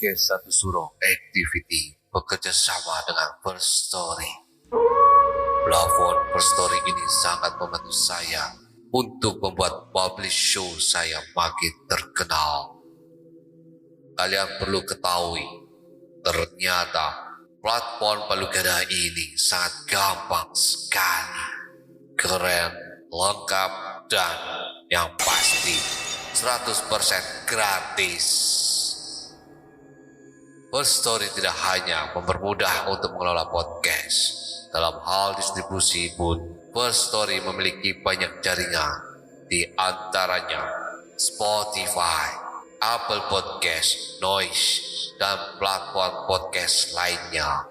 Podcast Satu Suro Activity bekerja sama dengan First Story. Platform First Story ini sangat membantu saya untuk membuat publish show saya makin terkenal. Kalian perlu ketahui, ternyata platform Palugada ini sangat gampang sekali, keren, lengkap, dan yang pasti 100% gratis. First Story tidak hanya mempermudah untuk mengelola podcast. Dalam hal distribusi pun, First Story memiliki banyak jaringan, di antaranya Spotify, Apple Podcast, Noise, dan platform podcast lainnya.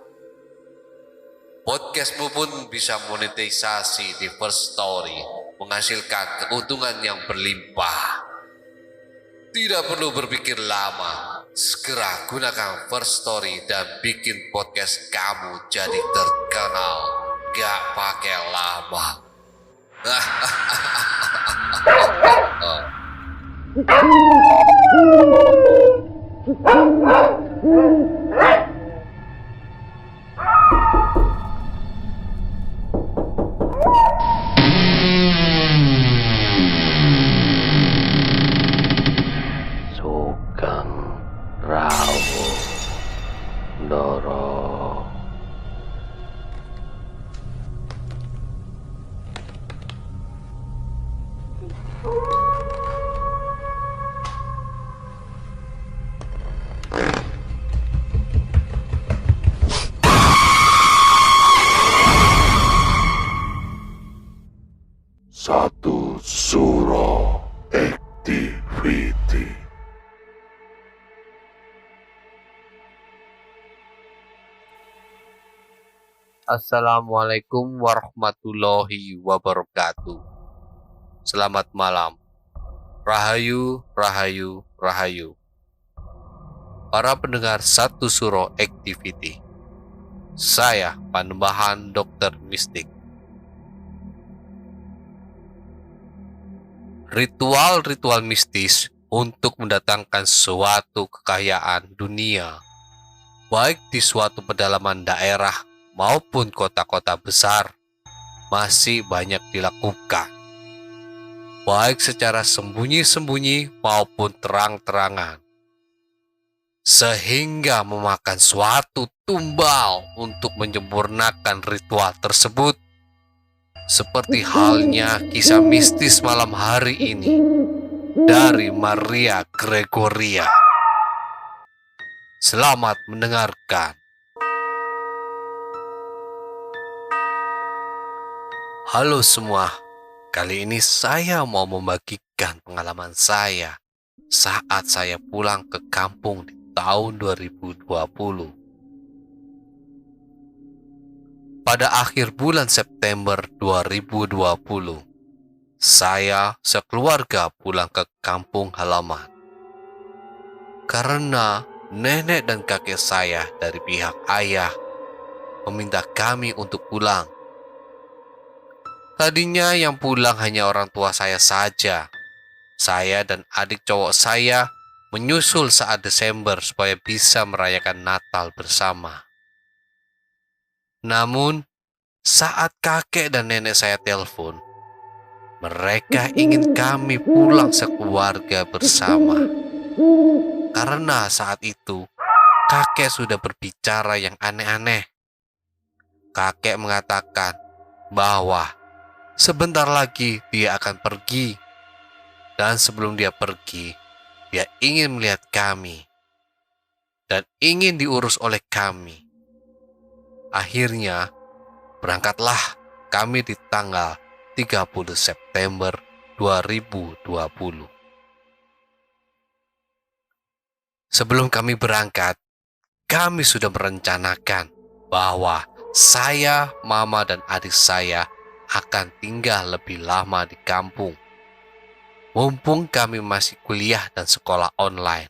Podcastmu pun bisa monetisasi di First Story, menghasilkan keuntungan yang berlimpah. Tidak perlu berpikir lama, segera gunakan First Story dan bikin podcast kamu jadi terkenal. Gak pakai lama. Sugeng rawuh ndara. Satu Suro Activity. Assalamualaikum warahmatullahi wabarakatuh. Selamat malam. Rahayu, rahayu, rahayu. Para pendengar Satu Suro Activity. Saya Panembahan Dr. Mistik. Ritual-ritual mistis untuk mendatangkan suatu kekayaan dunia, baik di suatu pedalaman daerah maupun kota-kota besar, masih banyak dilakukan, baik secara sembunyi-sembunyi maupun terang-terangan, sehingga memakan suatu tumbal untuk menyempurnakan ritual tersebut. Seperti halnya kisah mistis malam hari ini dari Maria Gregoria. Selamat mendengarkan. Halo semua, kali ini saya mau membagikan pengalaman saya saat saya pulang ke kampung di tahun 2020. Pada akhir bulan September 2020, saya sekeluarga pulang ke kampung halaman. Karena nenek dan kakek saya dari pihak ayah meminta kami untuk pulang. Tadinya yang pulang hanya orang tua saya saja. Saya dan adik cowok saya menyusul saat Desember supaya bisa merayakan Natal bersama. Namun, saat kakek dan nenek saya telepon, mereka ingin kami pulang sekeluarga bersama. Karena saat itu, kakek sudah berbicara yang aneh-aneh. Kakek mengatakan bahwa sebentar lagi dia akan pergi. Dan sebelum dia pergi, dia ingin melihat kami. Dan ingin diurus oleh kami. Akhirnya, berangkatlah kami di tanggal 30 September 2020. Sebelum kami berangkat, kami sudah merencanakan bahwa saya, mama, dan adik saya akan tinggal lebih lama di kampung. Mumpung kami masih kuliah dan sekolah online.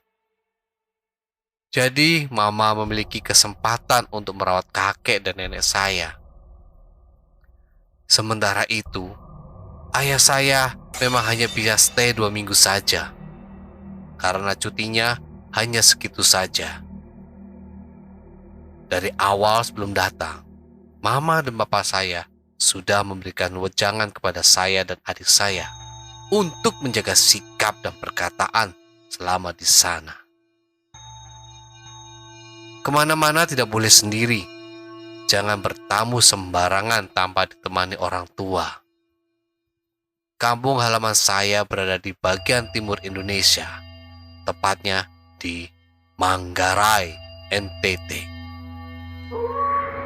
Jadi, mama memiliki kesempatan untuk merawat kakek dan nenek saya. Sementara itu, ayah saya memang hanya bisa stay 2 minggu saja. Karena cutinya hanya segitu saja. Dari awal sebelum datang, Mama dan Papa saya sudah memberikan wejangan kepada saya dan adik saya untuk menjaga sikap dan perkataan selama di sana. Kemana-mana tidak boleh sendiri. Jangan bertamu sembarangan tanpa ditemani orang tua. Kampung halaman saya berada di bagian timur Indonesia, tepatnya di Manggarai, NTT.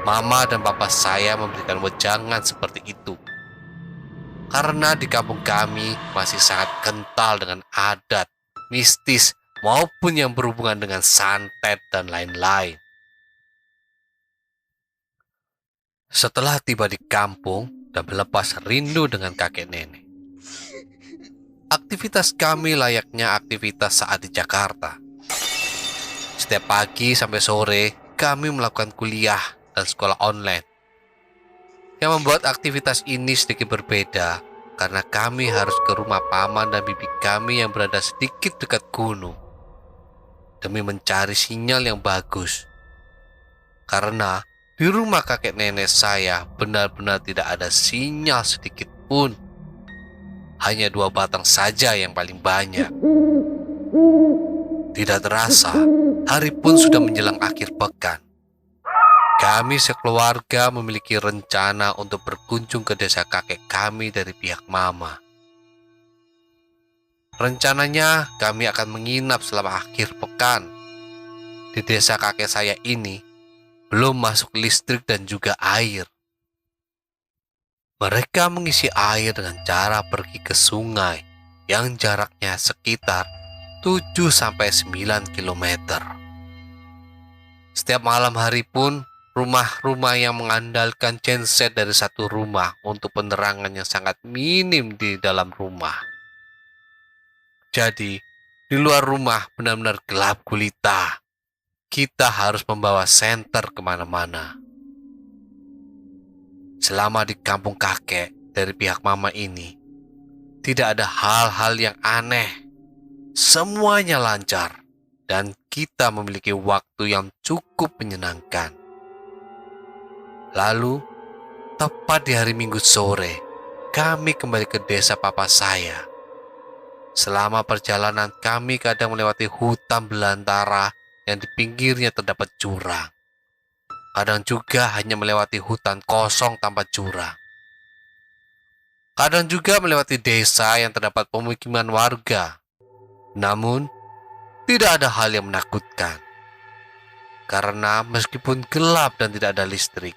Mama dan Papa saya memberikan wejangan seperti itu karena di kampung kami masih sangat kental dengan adat, mistis, maupun yang berhubungan dengan santet dan lain-lain. Setelah tiba di kampung dan melepas rindu dengan kakek nenek, aktivitas kami layaknya aktivitas saat di Jakarta. Setiap pagi sampai sore kami melakukan kuliah dan sekolah online. Yang membuat aktivitas ini sedikit berbeda karena kami harus ke rumah paman dan bibi kami yang berada sedikit dekat gunung demi mencari sinyal yang bagus. Karena di rumah kakek nenek saya benar-benar tidak ada sinyal sedikit pun. Hanya 2 batang saja yang paling banyak. Tidak terasa, hari pun sudah menjelang akhir pekan. Kami sekeluarga memiliki rencana untuk berkunjung ke desa kakek kami dari pihak mama. Rencananya kami akan menginap selama akhir pekan. Di desa kakek saya ini belum masuk listrik dan juga air. Mereka mengisi air dengan cara pergi ke sungai yang jaraknya sekitar 7-9 kilometer. Setiap malam hari pun rumah-rumah yang mengandalkan genset dari satu rumah untuk penerangan yang sangat minim di dalam rumah. Jadi, di luar rumah benar-benar gelap gulita. Kita harus membawa senter kemana-mana. Selama di kampung kakek dari pihak mama ini, tidak ada hal-hal yang aneh. Semuanya lancar dan kita memiliki waktu yang cukup menyenangkan. Lalu, tepat di hari Minggu sore, kami kembali ke desa papa saya. Selama perjalanan kami kadang melewati hutan belantara yang di pinggirnya terdapat jurang. Kadang juga hanya melewati hutan kosong tanpa jurang. Kadang juga melewati desa yang terdapat pemukiman warga. Namun, tidak ada hal yang menakutkan. Karena meskipun gelap dan tidak ada listrik,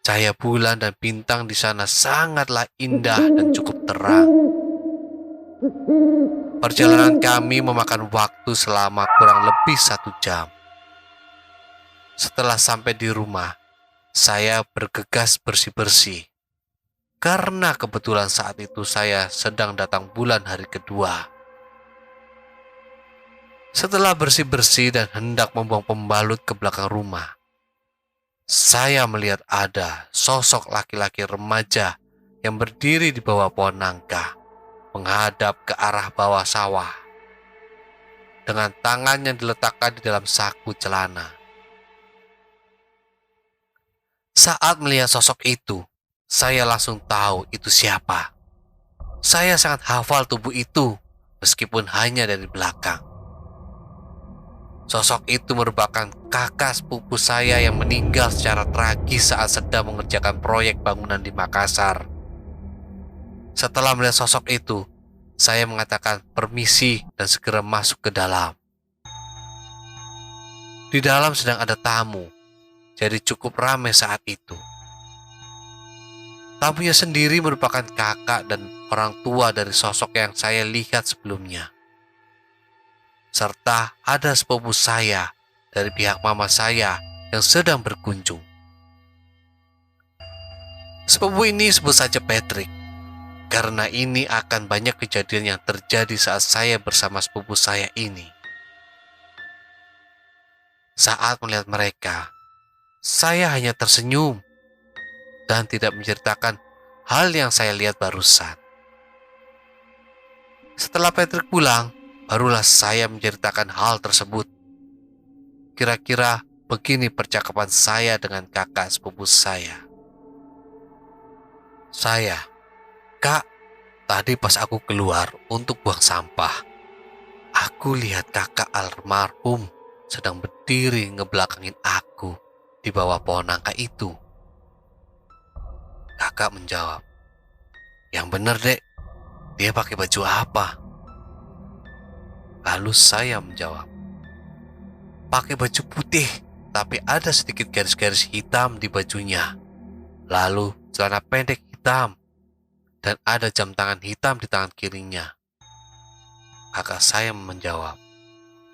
cahaya bulan dan bintang di sana sangatlah indah dan cukup terang. Perjalanan kami memakan waktu selama kurang lebih 1 jam. Setelah sampai di rumah, saya bergegas bersih-bersih. Karena kebetulan saat itu saya sedang datang bulan hari kedua. Setelah bersih-bersih dan hendak membuang pembalut ke belakang rumah, saya melihat ada sosok laki-laki remaja yang berdiri di bawah pohon nangka, menghadap ke arah bawah sawah, dengan tangan yang diletakkan di dalam saku celana. Saat melihat sosok itu, saya langsung tahu itu siapa. Saya sangat hafal tubuh itu, meskipun hanya dari belakang. Sosok itu merupakan kakak sepupu saya yang meninggal secara tragis saat sedang mengerjakan proyek bangunan di Makassar. Setelah melihat sosok itu, saya mengatakan permisi dan segera masuk ke dalam. Di dalam sedang ada tamu, jadi cukup ramai saat itu. Tamunya sendiri merupakan kakak dan orang tua dari sosok yang saya lihat sebelumnya. Serta ada sepupu saya dari pihak mama saya yang sedang berkunjung. Sepupu ini sebut saja Patrick, karena ini akan banyak kejadian yang terjadi saat saya bersama sepupu saya ini. Saat melihat mereka, saya hanya tersenyum dan tidak menceritakan hal yang saya lihat barusan. Setelah Patrick pulang, barulah saya menceritakan hal tersebut. Kira-kira begini percakapan saya dengan kakak sepupu saya. Saya, "Kak, tadi pas aku keluar untuk buang sampah, aku lihat kakak almarhum sedang berdiri ngebelakangin aku di bawah pohon nangka itu." Kakak menjawab, "Yang bener, Dek, dia pakai baju apa?" Lalu saya menjawab, "Pakai baju putih, tapi ada sedikit garis-garis hitam di bajunya. Lalu celana pendek hitam, dan ada jam tangan hitam di tangan kirinya." Kakak saya menjawab,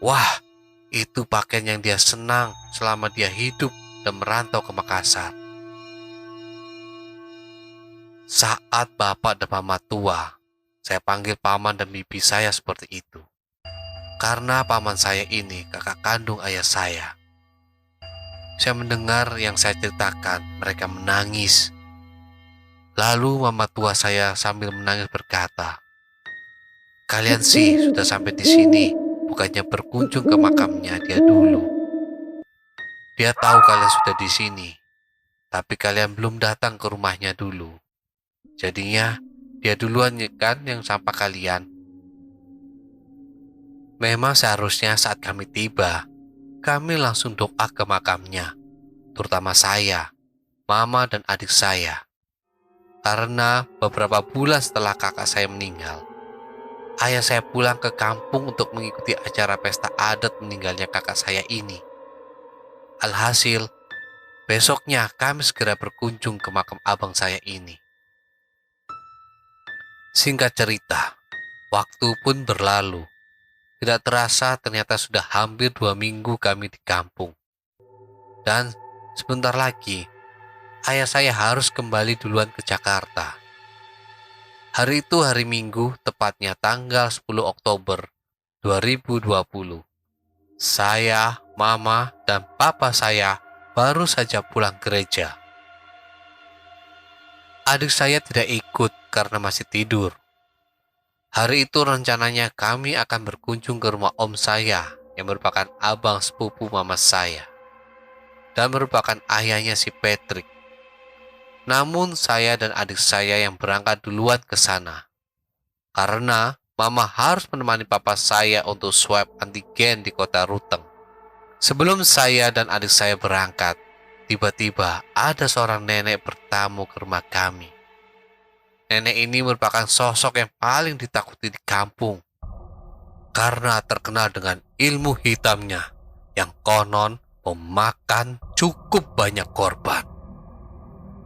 "Wah, itu pakaian yang dia senang selama dia hidup dan merantau ke Makassar." Saat bapak dan mama tua, saya panggil paman dan bibi saya seperti itu. Karena paman saya ini kakak kandung ayah saya. Saya mendengar yang saya ceritakan, mereka menangis. Lalu mama tua saya sambil menangis berkata, "Kalian sih sudah sampai di sini, bukannya berkunjung ke makamnya dia dulu. Dia tahu kalian sudah di sini, tapi kalian belum datang ke rumahnya dulu. Jadinya dia duluan kan yang sapa kalian. Memang seharusnya saat kami tiba, kami langsung doa ke makamnya, terutama saya, mama dan adik saya. Karena beberapa bulan setelah kakak saya meninggal, ayah saya pulang ke kampung untuk mengikuti acara pesta adat meninggalnya kakak saya ini. Alhasil, besoknya kami segera berkunjung ke makam abang saya ini. Singkat cerita, waktu pun berlalu. Tidak terasa ternyata sudah hampir 2 minggu kami di kampung. Dan sebentar lagi, ayah saya harus kembali duluan ke Jakarta. Hari itu hari Minggu, tepatnya tanggal 10 Oktober 2020. Saya, mama, dan papa saya baru saja pulang gereja. Adik saya tidak ikut karena masih tidur. Hari itu rencananya kami akan berkunjung ke rumah om saya yang merupakan abang sepupu mama saya dan merupakan ayahnya si Patrick. Namun saya dan adik saya yang berangkat duluan ke sana karena mama harus menemani papa saya untuk swab antigen di kota Ruteng. Sebelum saya dan adik saya berangkat, tiba-tiba ada seorang nenek bertamu ke rumah kami. Nenek ini merupakan sosok yang paling ditakuti di kampung karena terkenal dengan ilmu hitamnya yang konon memakan cukup banyak korban.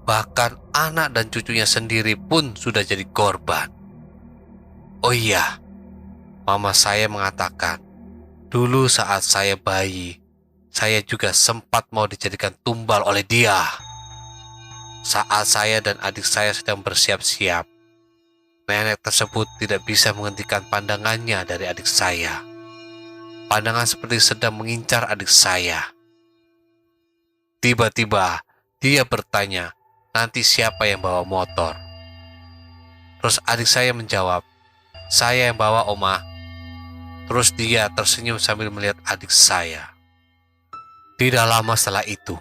Bahkan anak dan cucunya sendiri pun sudah jadi korban. Oh iya, mama saya mengatakan, dulu saat saya bayi, saya juga sempat mau dijadikan tumbal oleh dia. Saat saya dan adik saya sedang bersiap-siap, nenek tersebut tidak bisa menghentikan pandangannya dari adik saya. Pandangan seperti sedang mengincar adik saya. Tiba-tiba dia bertanya, "Nanti siapa yang bawa motor?" Terus adik saya menjawab, "Saya yang bawa, Oma." Terus dia tersenyum sambil melihat adik saya. Tidak lama setelah itu,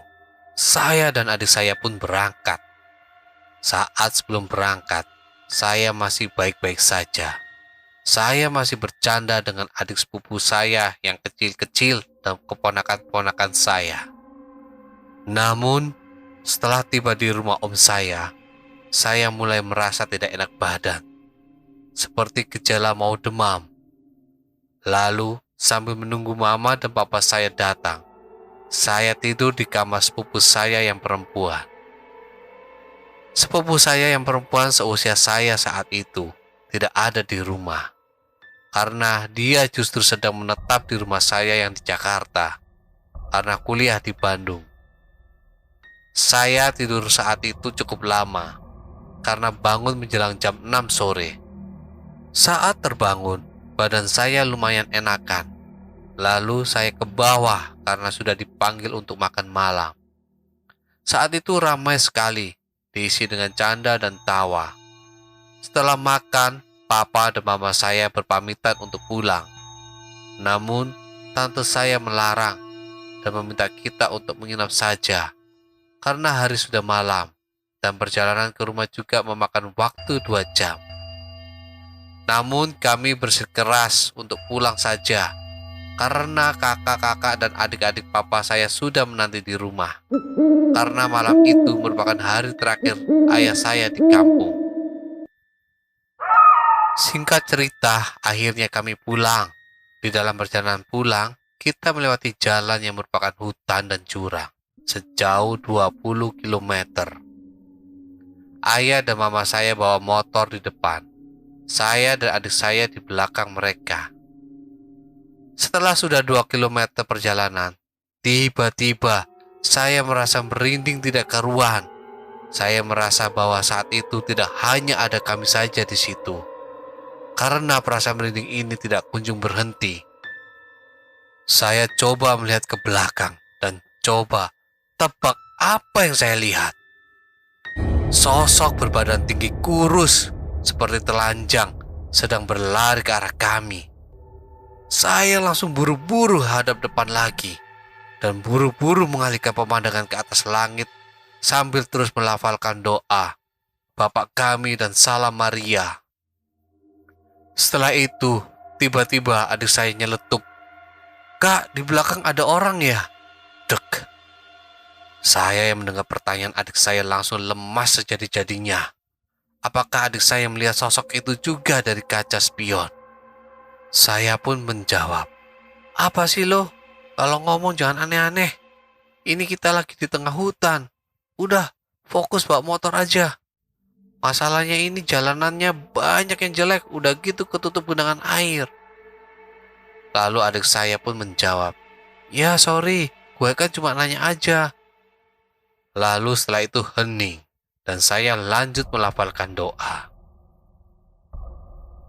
saya dan adik saya pun berangkat. Saat sebelum berangkat, saya masih baik-baik saja. Saya masih bercanda dengan adik sepupu saya yang kecil-kecil dan keponakan-keponakan saya. Namun, setelah tiba di rumah om saya mulai merasa tidak enak badan, seperti gejala mau demam. Lalu, sambil menunggu mama dan papa saya datang, saya tidur di kamar sepupu saya yang perempuan. Sepupu saya yang perempuan seusia saya saat itu tidak ada di rumah, karena dia justru sedang menetap di rumah saya yang di Jakarta, karena kuliah di Bandung. Saya tidur saat itu cukup lama, karena bangun menjelang jam 6 sore. Saat terbangun, badan saya lumayan enakan. Lalu saya ke bawah karena sudah dipanggil untuk makan malam. Saat itu ramai sekali, diisi dengan canda dan tawa. Setelah makan, papa dan mama saya berpamitan untuk pulang. Namun, tante saya melarang dan meminta kita untuk menginap saja karena hari sudah malam dan perjalanan ke rumah juga memakan waktu 2 jam. Namun kami bersikeras untuk pulang saja karena kakak-kakak dan adik-adik papa saya sudah menanti di rumah. Karena malam itu merupakan hari terakhir ayah saya di kampung. Singkat cerita, akhirnya kami pulang. Di dalam perjalanan pulang, kita melewati jalan yang merupakan hutan dan jurang sejauh 20 kilometer. Ayah dan mama saya bawa motor di depan. Saya dan adik saya di belakang mereka. Setelah sudah 2 kilometer perjalanan, tiba-tiba saya merasa merinding tidak karuan. Saya merasa bahwa saat itu tidak hanya ada kami saja di situ. Karena perasaan merinding ini tidak kunjung berhenti. Saya coba melihat ke belakang dan coba tebak apa yang saya lihat. Sosok berbadan tinggi kurus seperti telanjang sedang berlari ke arah kami. Saya langsung buru-buru hadap depan lagi dan buru-buru mengalihkan pemandangan ke atas langit sambil terus melafalkan doa Bapa kami dan Salam Maria. Setelah itu, tiba-tiba adik saya nyeletuk, "Kak, di belakang ada orang ya?" Dek. Saya yang mendengar pertanyaan adik saya langsung lemas sejadi-jadinya. Apakah adik saya melihat sosok itu juga dari kaca spion? Saya pun menjawab, "Apa sih lo? Kalau ngomong jangan aneh-aneh. Ini kita lagi di tengah hutan. Udah, fokus bawa motor aja. Masalahnya ini jalanannya banyak yang jelek, udah gitu ketutup genangan air." Lalu adik saya pun menjawab, "Ya sorry, gue kan cuma nanya aja." Lalu setelah itu hening dan saya lanjut melafalkan doa.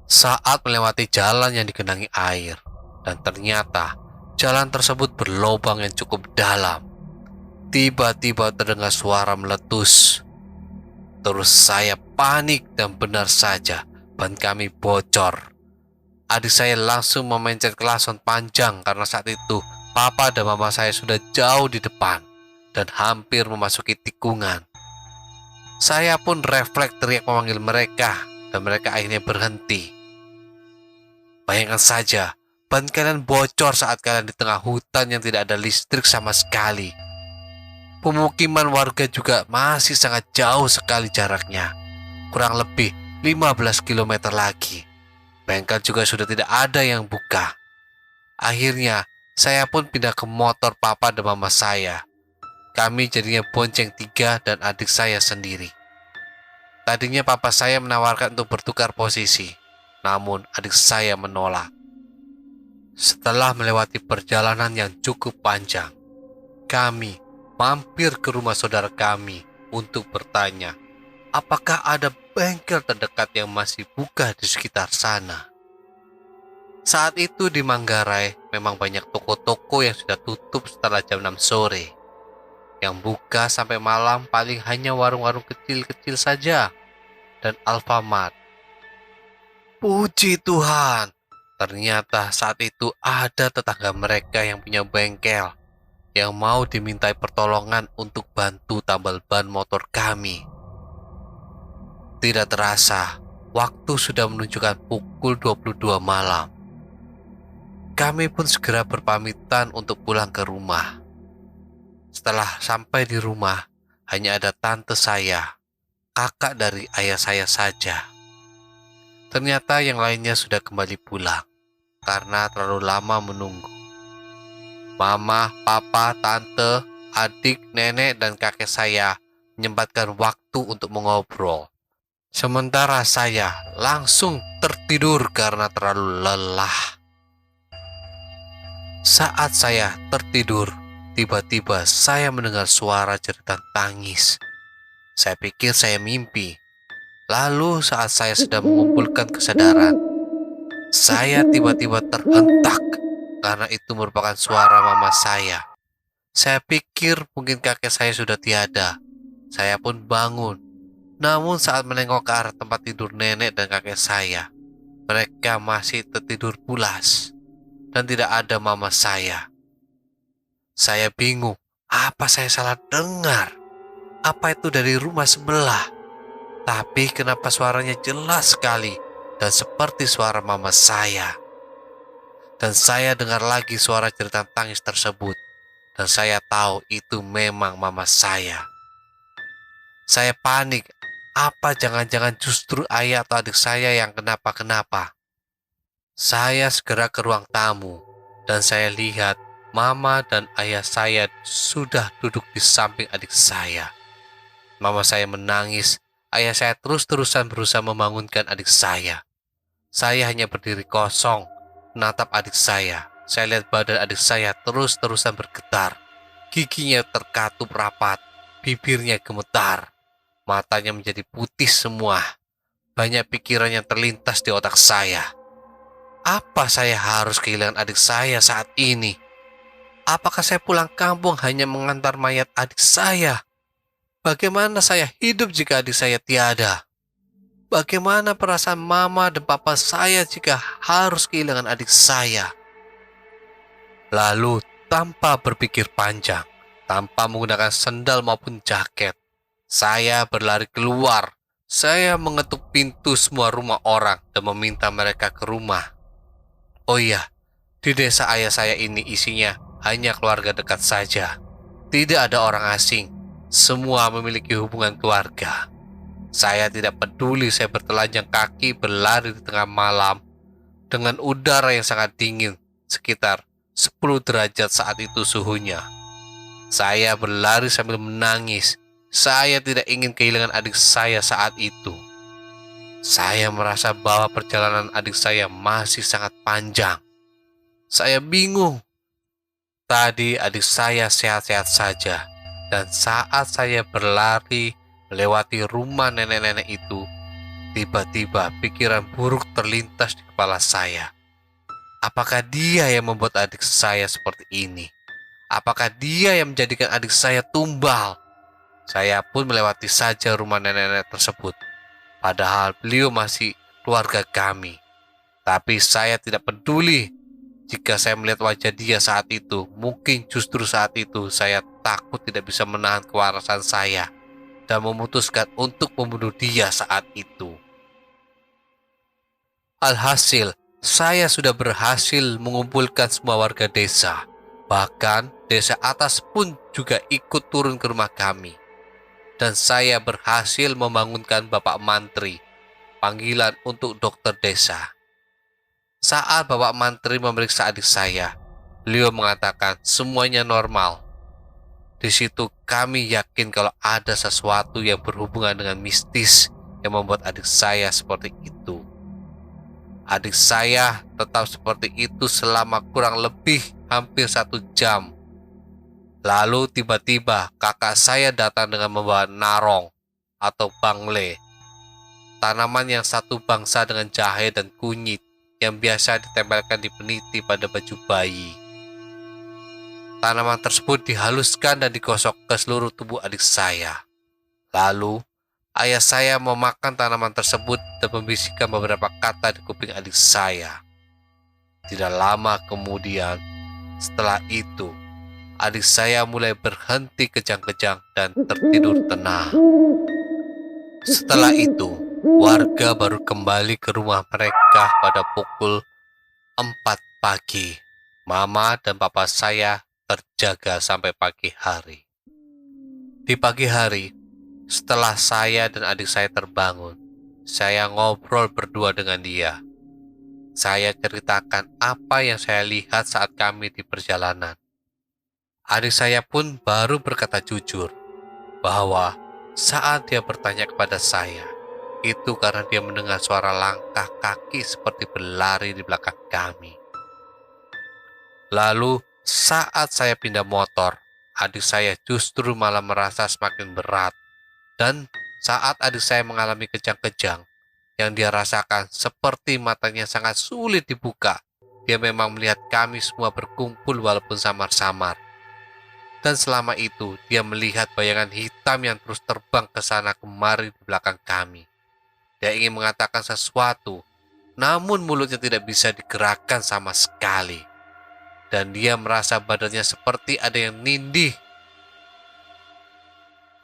Saat melewati jalan yang digenangi air, dan ternyata jalan tersebut berlubang yang cukup dalam, tiba-tiba terdengar suara meletus. Terus saya panik dan benar saja ban kami bocor. Adik saya langsung memencet klakson panjang karena saat itu papa dan mama saya sudah jauh di depan dan hampir memasuki tikungan. Saya pun refleks teriak memanggil mereka dan mereka akhirnya berhenti. Bayangkan saja, ban kalian bocor saat kalian di tengah hutan yang tidak ada listrik sama sekali. Pemukiman warga juga masih sangat jauh sekali jaraknya, kurang lebih 15 km lagi. Bengkel juga sudah tidak ada yang buka. Akhirnya, saya pun pindah ke motor papa dan mama saya. Kami jadinya bonceng 3 dan adik saya sendiri. Tadinya papa saya menawarkan untuk bertukar posisi, namun adik saya menolak. Setelah melewati perjalanan yang cukup panjang, kami mampir ke rumah saudara kami untuk bertanya apakah ada bengkel terdekat yang masih buka di sekitar sana. Saat itu di Manggarai memang banyak toko-toko yang sudah tutup setelah jam 6 sore. Yang buka sampai malam paling hanya warung-warung kecil-kecil saja dan Alfamart. Puji Tuhan, ternyata saat itu ada tetangga mereka yang punya bengkel yang mau dimintai pertolongan untuk bantu tambal ban motor kami. Tidak terasa, waktu sudah menunjukkan pukul 22 malam. Kami pun segera berpamitan untuk pulang ke rumah. Setelah sampai di rumah, hanya ada tante saya, kakak dari ayah saya saja. Ternyata yang lainnya sudah kembali pulang karena terlalu lama menunggu. Mama, papa, tante, adik, nenek, dan kakek saya menyempatkan waktu untuk mengobrol. Sementara saya langsung tertidur karena terlalu lelah. Saat saya tertidur, tiba-tiba saya mendengar suara jeritan tangis. Saya pikir saya mimpi. Lalu saat saya sedang mengumpulkan kesadaran, saya tiba-tiba terhentak karena itu merupakan suara mama saya. Saya pikir mungkin kakek saya sudah tiada. Saya pun bangun. Namun saat menengok ke arah tempat tidur nenek dan kakek saya, mereka masih tertidur pulas dan tidak ada mama saya. Saya bingung, apa saya salah dengar? Apa itu dari rumah sebelah? Tapi kenapa suaranya jelas sekali dan seperti suara mama saya? Dan saya dengar lagi suara cerita tangis tersebut. Dan saya tahu itu memang mama saya. Saya panik. Apa jangan-jangan justru ayah atau adik saya yang kenapa-kenapa? Saya segera ke ruang tamu. Dan saya lihat mama dan ayah saya sudah duduk di samping adik saya. Mama saya menangis. Ayah saya terus-terusan berusaha membangunkan adik saya. Saya hanya berdiri kosong, menatap adik saya. Saya lihat badan adik saya terus-terusan bergetar. Giginya terkatup rapat, bibirnya gemetar. Matanya menjadi putih semua. Banyak pikiran yang terlintas di otak saya. Apa saya harus kehilangan adik saya saat ini? Apakah saya pulang kampung hanya mengantar mayat adik saya? Bagaimana saya hidup jika adik saya tiada? Bagaimana perasaan mama dan papa saya jika harus kehilangan adik saya? Lalu tanpa berpikir panjang, tanpa menggunakan sendal maupun jaket, saya berlari keluar. Saya mengetuk pintu semua rumah orang dan meminta mereka ke rumah. Oh iya, di desa ayah saya ini isinya hanya keluarga dekat saja. Tidak ada orang asing. Semua memiliki hubungan keluarga. Saya tidak peduli saya bertelanjang kaki berlari di tengah malam dengan udara yang sangat dingin, sekitar 10 derajat saat itu suhunya. Saya berlari sambil menangis. Saya tidak ingin kehilangan adik saya saat itu. Saya merasa bahwa perjalanan adik saya masih sangat panjang. Saya bingung. Tadi adik saya sehat-sehat saja. Dan saat saya berlari melewati rumah nenek-nenek itu, tiba-tiba pikiran buruk terlintas di kepala saya. Apakah dia yang membuat adik saya seperti ini? Apakah dia yang menjadikan adik saya tumbal? Saya pun melewati saja rumah nenek-nenek tersebut. Padahal beliau masih keluarga kami. Tapi saya tidak peduli. Jika saya melihat wajah dia saat itu, mungkin justru saat itu saya takut tidak bisa menahan kewarasan saya dan memutuskan untuk membunuh dia saat itu. Alhasil, saya sudah berhasil mengumpulkan semua warga desa. Bahkan desa atas pun juga ikut turun ke rumah kami. Dan saya berhasil membangunkan Bapak Mantri, panggilan untuk dokter desa. Saat Bapak Mantri memeriksa adik saya, beliau mengatakan semuanya normal. Di situ kami yakin kalau ada sesuatu yang berhubungan dengan mistis yang membuat adik saya seperti itu. Adik saya tetap seperti itu selama kurang lebih hampir 1 jam. Lalu tiba-tiba kakak saya datang dengan membawa narong atau bangle, tanaman yang satu bangsa dengan jahe dan kunyit yang biasa ditempelkan di peniti pada baju bayi. Tanaman tersebut dihaluskan dan digosok ke seluruh tubuh adik saya. Lalu ayah saya memakan tanaman tersebut dan membisikkan beberapa kata di kuping adik saya. Tidak lama kemudian, setelah itu, adik saya mulai berhenti kejang-kejang dan tertidur tenang. Setelah itu, warga baru kembali ke rumah mereka pada pukul 4 pagi. Mama dan papa saya terjaga sampai pagi hari. Di pagi hari, setelah saya dan adik saya terbangun, saya ngobrol berdua dengan dia. Saya ceritakan apa yang saya lihat saat kami di perjalanan. Adik saya pun baru berkata jujur bahwa saat dia bertanya kepada saya, itu karena dia mendengar suara langkah kaki seperti berlari di belakang kami. Lalu saat saya pindah motor, adik saya justru malah merasa semakin berat. Dan saat adik saya mengalami kejang-kejang, yang dia rasakan seperti matanya sangat sulit dibuka, dia memang melihat kami semua berkumpul walaupun samar-samar. Dan selama itu dia melihat bayangan hitam yang terus terbang ke sana kemari di belakang kami. Dia ingin mengatakan sesuatu, namun mulutnya tidak bisa digerakkan sama sekali. dan dia merasa badannya seperti ada yang nindih.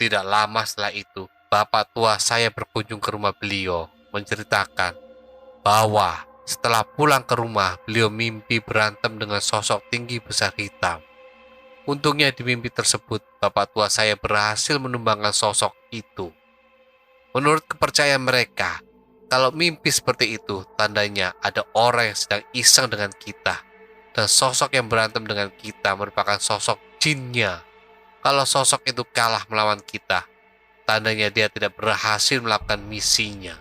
Tidak lama setelah itu, bapak tua saya berkunjung ke rumah beliau, menceritakan bahwa setelah pulang ke rumah, beliau mimpi berantem dengan sosok tinggi besar hitam. Untungnya di mimpi tersebut, bapak tua saya berhasil menumbangkan sosok itu. Menurut kepercayaan mereka, kalau mimpi seperti itu, tandanya ada orang yang sedang iseng dengan kita. Dan sosok yang berantem dengan kita merupakan sosok jinnya. Kalau sosok itu kalah melawan kita, tandanya dia tidak berhasil melakukan misinya.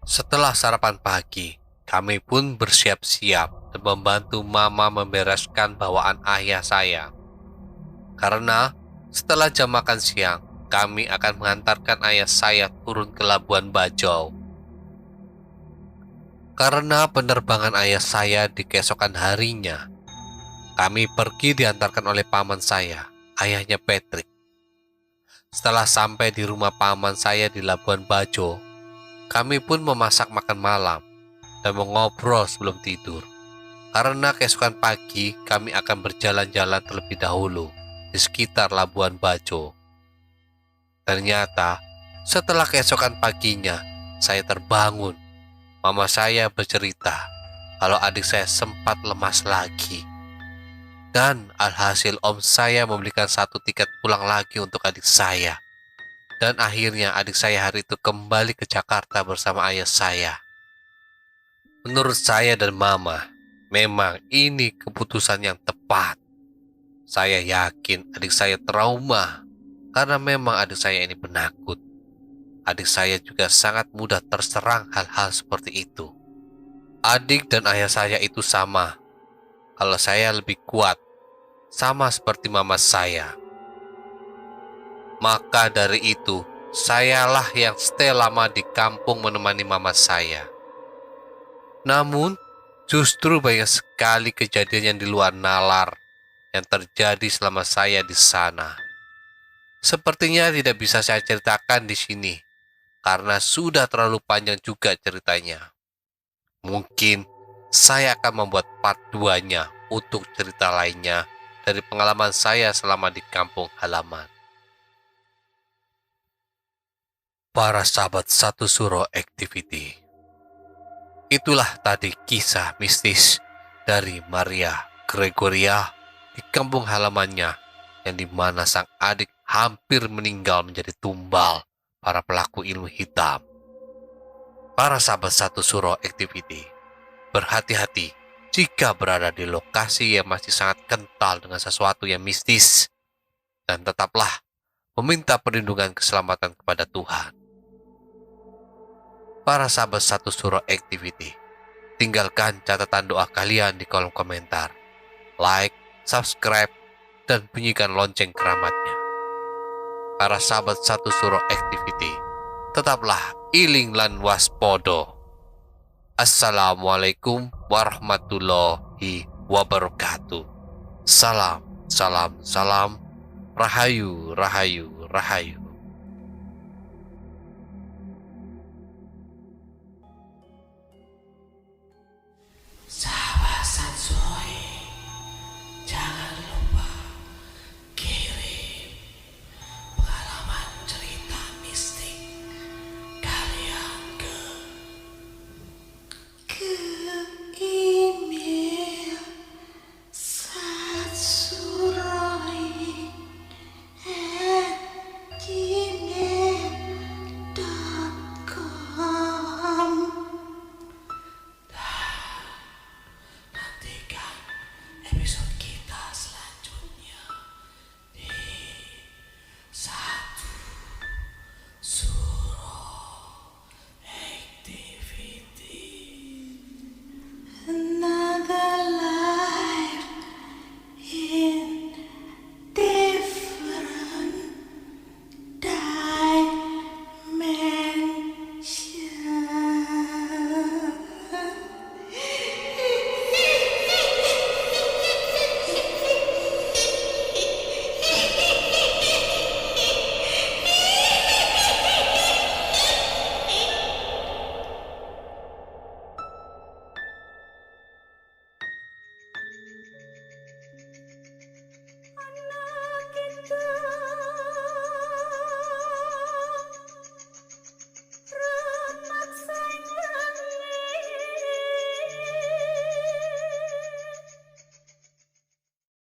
Setelah sarapan pagi, kami pun bersiap-siap dan membantu mama membereskan bawaan ayah saya. Karena setelah jam makan siang, kami akan mengantarkan ayah saya turun ke Labuan Bajo. Karena penerbangan ayah saya di keesokan harinya, kami pergi diantarkan oleh paman saya, ayahnya Patrick. Setelah sampai di rumah paman saya di Labuan Bajo, kami pun memasak makan malam dan mengobrol sebelum tidur. Karena keesokan pagi kami akan berjalan-jalan terlebih dahulu di sekitar Labuan Bajo. Ternyata setelah keesokan paginya saya terbangun. Mama saya bercerita kalau adik saya sempat lemas lagi. Dan alhasil om saya membelikan satu tiket pulang lagi untuk adik saya. Dan akhirnya adik saya hari itu kembali ke Jakarta bersama ayah saya. Menurut saya dan mama, memang ini keputusan yang tepat. Saya yakin adik saya trauma karena memang adik saya ini penakut. Adik saya juga sangat mudah terserang hal-hal seperti itu. Adik dan ayah saya itu sama. Kalau saya lebih kuat, sama seperti mama saya. Maka dari itu, sayalah yang stay lama di kampung menemani mama saya. Namun, justru banyak sekali kejadian yang di luar nalar yang terjadi selama saya di sana. Sepertinya tidak bisa saya ceritakan di sini, karena sudah terlalu panjang juga ceritanya. Mungkin saya akan membuat part 2-nya untuk cerita lainnya dari pengalaman saya selama di kampung halaman. Para sahabat Satu Suro Activity, itulah tadi kisah mistis dari Maria Gregoria di kampung halamannya, yang dimana sang adik hampir meninggal menjadi tumbal para pelaku ilmu hitam. Para sahabat Satu Suro Activity, berhati-hati jika berada di lokasi yang masih sangat kental dengan sesuatu yang mistis, dan tetaplah meminta perlindungan keselamatan kepada Tuhan. Para sahabat Satu Suro Activity, tinggalkan catatan doa kalian di kolom komentar, like, subscribe, dan bunyikan lonceng keramatnya. Para sahabat Satu Suro Activity, tetaplah iling lan waspodo. Assalamualaikum warahmatullahi wabarakatuh. Salam, salam, salam. Rahayu, rahayu, rahayu.